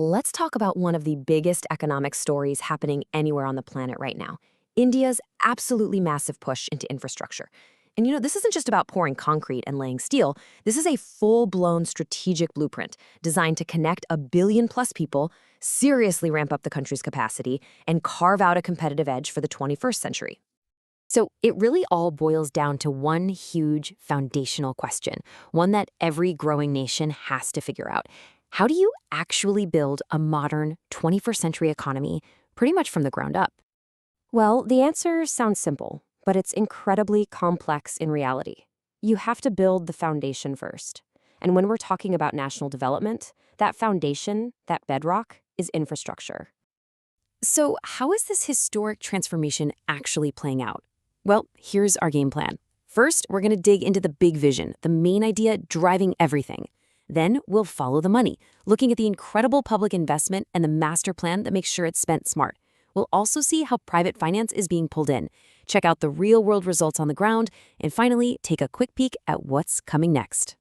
Let's talk about one of the biggest economic stories happening anywhere on the planet right now. India's absolutely massive push into infrastructure. And this isn't just about pouring concrete and laying steel. This is a full-blown strategic blueprint designed to connect a billion plus people, seriously ramp up the country's capacity, and carve out a competitive edge for the 21st century. So it really all boils down to one huge foundational question, one that every growing nation has to figure out. How do you actually build a modern 21st century economy pretty much from the ground up? Well, the answer sounds simple, but it's incredibly complex in reality. You have to build the foundation first. And when we're talking about national development, that foundation, that bedrock, is infrastructure. So how is this historic transformation actually playing out? Well, here's our game plan. First, we're going to dig into the big vision, the main idea driving everything. Then we'll follow the money, looking at the incredible public investment and the master plan that makes sure it's spent smart. We'll also see how private finance is being pulled in, check out the real-world results on the ground, and finally, take a quick peek at what's coming next.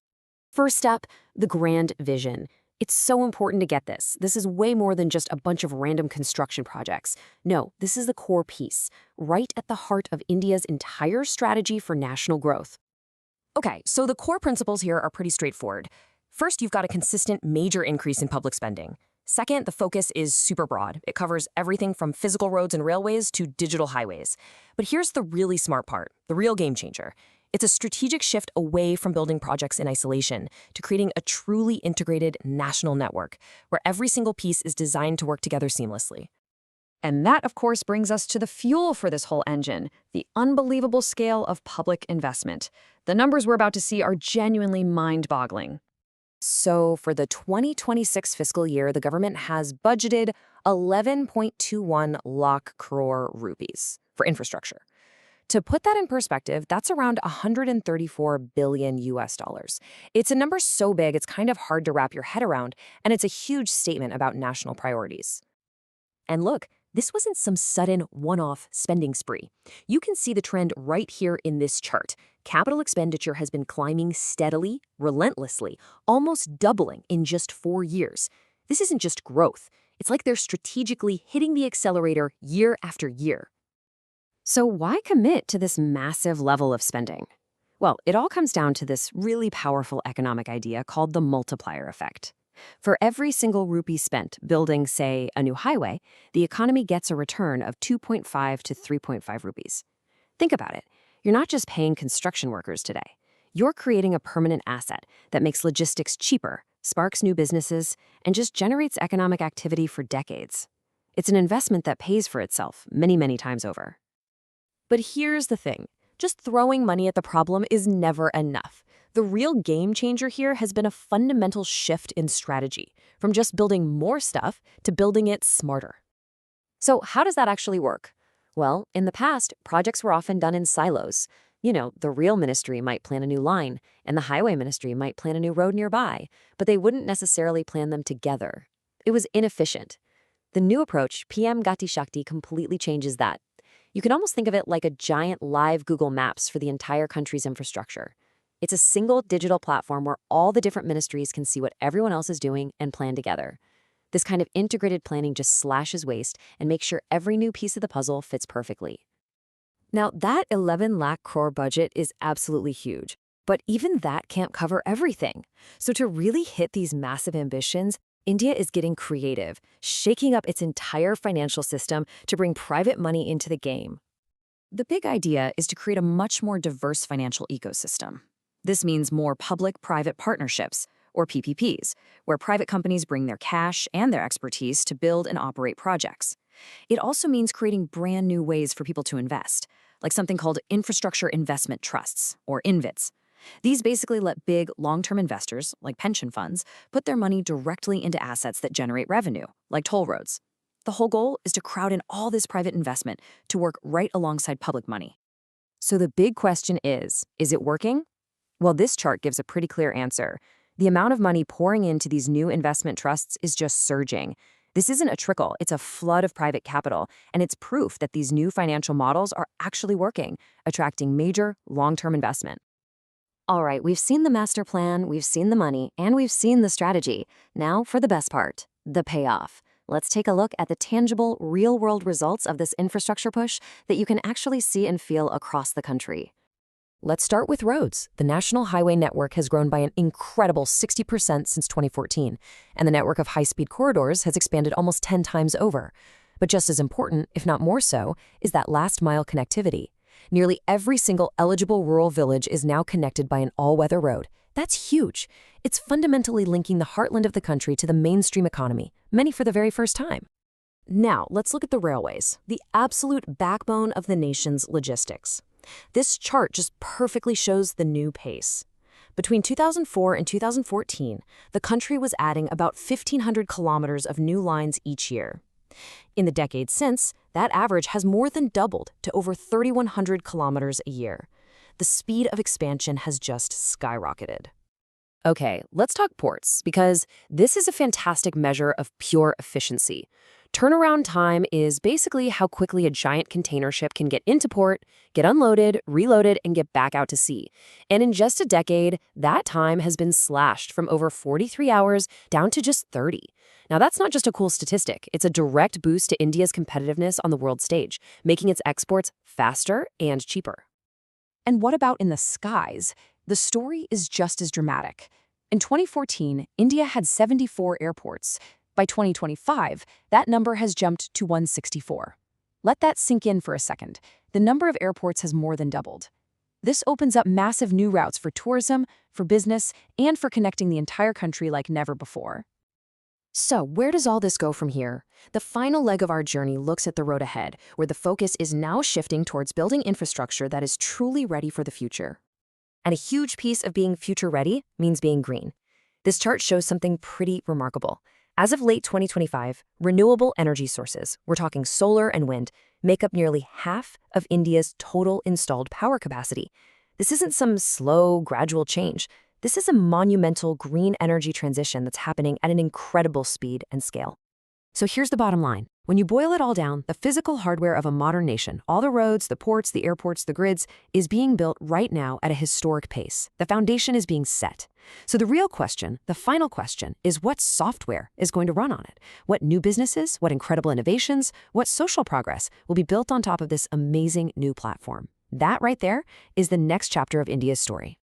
First up, the grand vision. It's so important to get this. This is way more than just a bunch of random construction projects. No, this is the core piece, right at the heart of India's entire strategy for national growth. Okay, so the core principles here are pretty straightforward. First, you've got a consistent major increase in public spending. Second, the focus is super broad. It covers everything from physical roads and railways to digital highways. But here's the really smart part, the real game changer. It's a strategic shift away from building projects in isolation to creating a truly integrated national network where every single piece is designed to work together seamlessly. And that, of course, brings us to the fuel for this whole engine, the unbelievable scale of public investment. The numbers we're about to see are genuinely mind-boggling. So for the 2026 fiscal year, the government has budgeted 11.21 lakh crore rupees for infrastructure. To put that in perspective, that's around 134 billion US dollars. It's a number so big, it's kind of hard to wrap your head around, and it's a huge statement about national priorities. And look, this wasn't some sudden one-off spending spree. You can see the trend right here in this chart. Capital expenditure has been climbing steadily, relentlessly, almost doubling in just 4 years. This isn't just growth. It's like they're strategically hitting the accelerator year after year. So why commit to this massive level of spending? Well, it all comes down to this really powerful economic idea called the multiplier effect. For every single rupee spent building, say, a new highway, the economy gets a return of 2.5 to 3.5 rupees. Think about it. You're not just paying construction workers today. You're creating a permanent asset that makes logistics cheaper, sparks new businesses, and just generates economic activity for decades. It's an investment that pays for itself many, many times over. But here's the thing. Just throwing money at the problem is never enough. The real game changer here has been a fundamental shift in strategy, from just building more stuff to building it smarter. So how does that actually work? Well, in the past, projects were often done in silos. The rail ministry might plan a new line, and the highway ministry might plan a new road nearby, but they wouldn't necessarily plan them together. It was inefficient. The new approach, PM Gati Shakti, completely changes that. You can almost think of it like a giant live Google Maps for the entire country's infrastructure. It's a single digital platform where all the different ministries can see what everyone else is doing and plan together. This kind of integrated planning just slashes waste and makes sure every new piece of the puzzle fits perfectly. Now, that 11 lakh crore budget is absolutely huge, but even that can't cover everything. So to really hit these massive ambitions, India is getting creative, shaking up its entire financial system to bring private money into the game. The big idea is to create a much more diverse financial ecosystem. This means more public-private partnerships, or PPPs, where private companies bring their cash and their expertise to build and operate projects. It also means creating brand new ways for people to invest, like something called Infrastructure Investment Trusts, or INVITs. These basically let big, long-term investors, like pension funds, put their money directly into assets that generate revenue, like toll roads. The whole goal is to crowd in all this private investment to work right alongside public money. So the big question is it working? Well, this chart gives a pretty clear answer. The amount of money pouring into these new investment trusts is just surging. This isn't a trickle, it's a flood of private capital, and it's proof that these new financial models are actually working, attracting major, long-term investment. All right, we've seen the master plan, we've seen the money, and we've seen the strategy. Now for the best part, the payoff. Let's take a look at the tangible, real-world results of this infrastructure push that you can actually see and feel across the country. Let's start with roads. The national highway network has grown by an incredible 60% since 2014, and the network of high-speed corridors has expanded almost 10 times over. But just as important, if not more so, is that last-mile connectivity. Nearly every single eligible rural village is now connected by an all-weather road. That's huge. It's fundamentally linking the heartland of the country to the mainstream economy, many for the very first time. Now, let's look at the railways, the absolute backbone of the nation's logistics. This chart just perfectly shows the new pace. Between 2004 and 2014, the country was adding about 1,500 kilometers of new lines each year. In the decades since, that average has more than doubled to over 3,100 kilometers a year. The speed of expansion has just skyrocketed. Okay, let's talk ports, because this is a fantastic measure of pure efficiency. Turnaround time is basically how quickly a giant container ship can get into port, get unloaded, reloaded, and get back out to sea. And in just a decade, that time has been slashed from over 43 hours down to just 30. Now, that's not just a cool statistic. It's a direct boost to India's competitiveness on the world stage, making its exports faster and cheaper. And what about in the skies? The story is just as dramatic. In 2014, India had 74 airports. By 2025, that number has jumped to 164. Let that sink in for a second. The number of airports has more than doubled. This opens up massive new routes for tourism, for business, and for connecting the entire country like never before. So, where does all this go from here? The final leg of our journey looks at the road ahead, where the focus is now shifting towards building infrastructure that is truly ready for the future. And a huge piece of being future-ready means being green. This chart shows something pretty remarkable. As of late 2025, renewable energy sources, we're talking solar and wind, make up nearly half of India's total installed power capacity. This isn't some slow, gradual change. This is a monumental green energy transition that's happening at an incredible speed and scale. So here's the bottom line. When you boil it all down, the physical hardware of a modern nation, all the roads, the ports, the airports, the grids, is being built right now at a historic pace. The foundation is being set. So the real question, the final question, is what software is going to run on it? What new businesses, what incredible innovations, what social progress will be built on top of this amazing new platform? That right there is the next chapter of India's story.